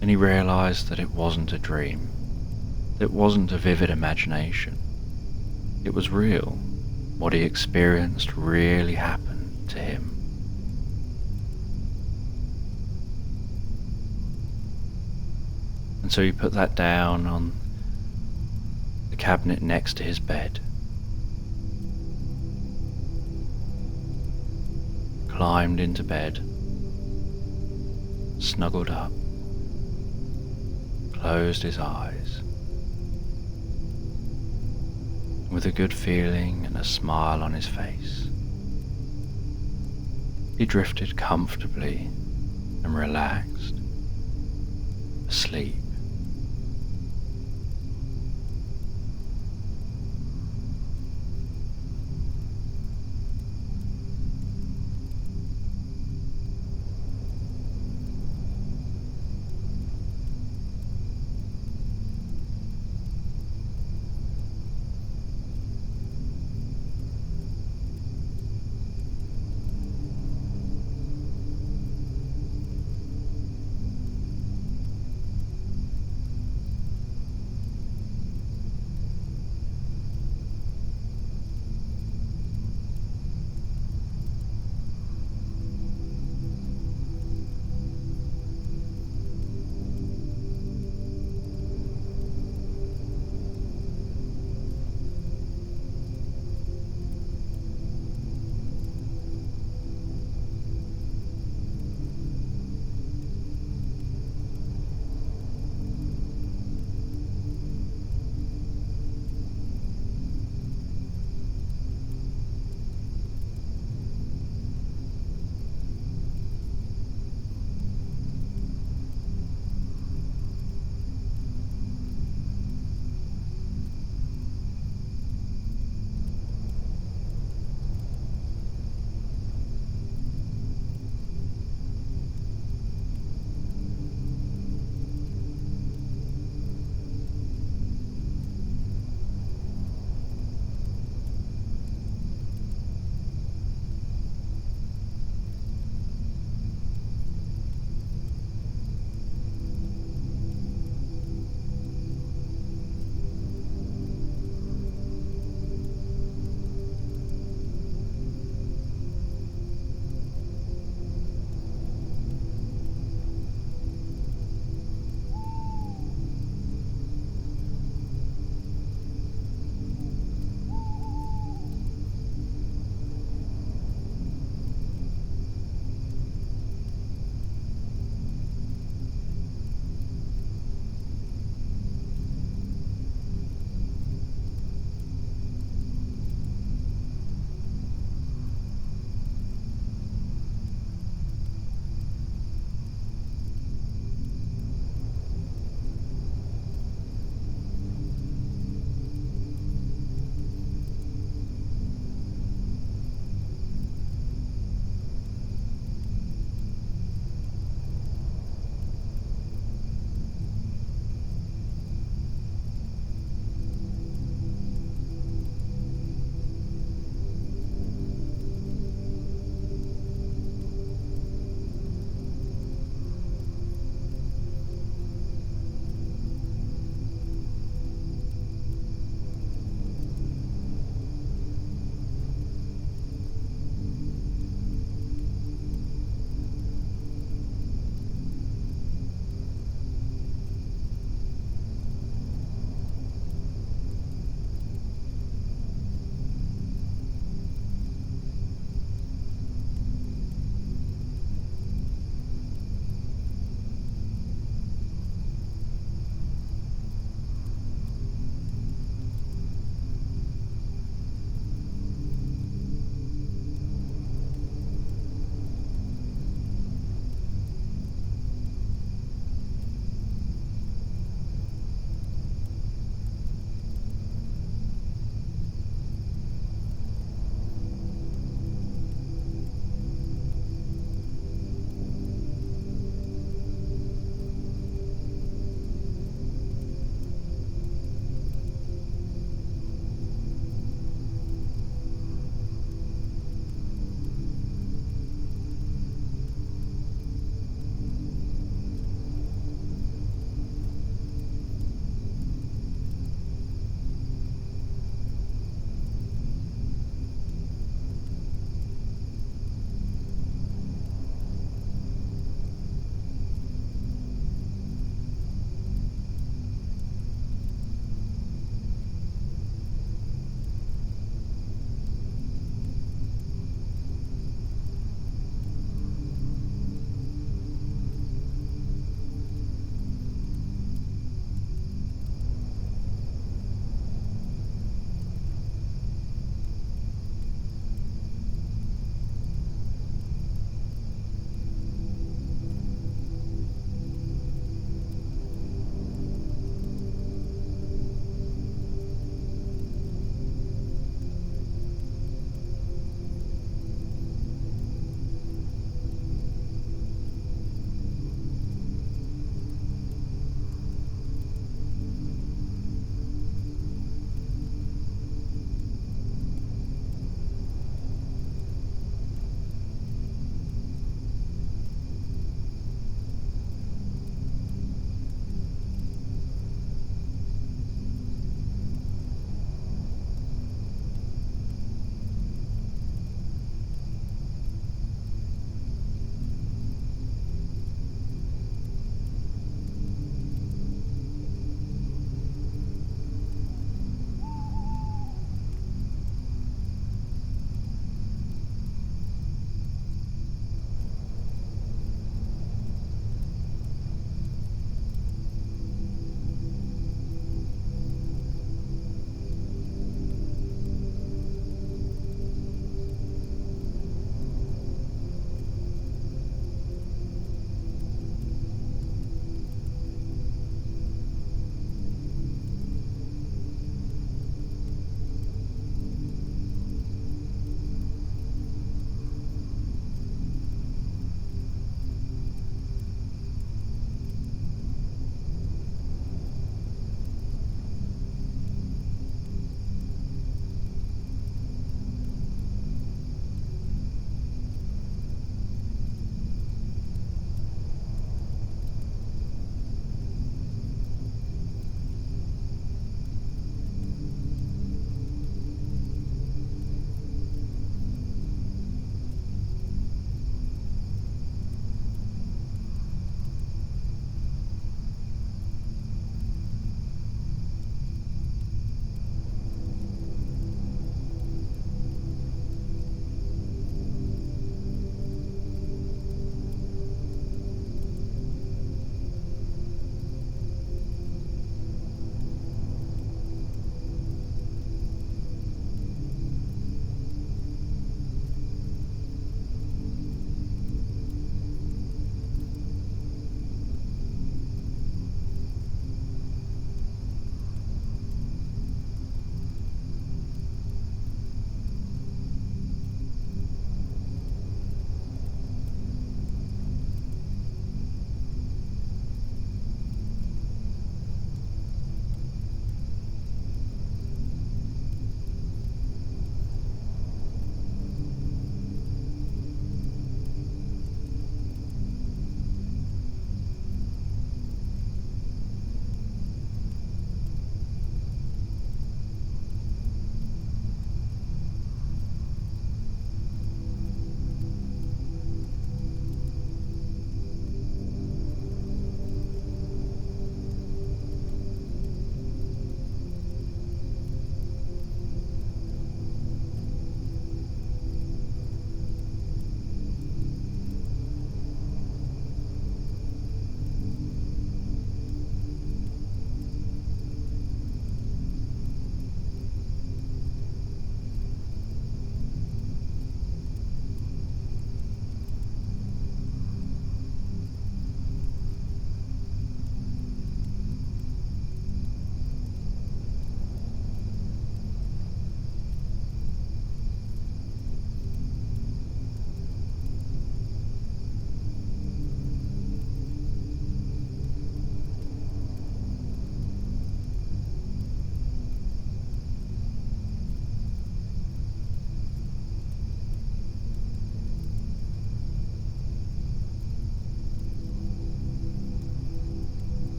[SPEAKER 2] And he realized that it wasn't a dream. It wasn't a vivid imagination. It was real. What he experienced really happened to him. And so he put that down on the cabinet next to his bed. Climbed into bed, snuggled up, closed his eyes. With a good feeling and a smile on his face, he drifted comfortably and relaxed, asleep.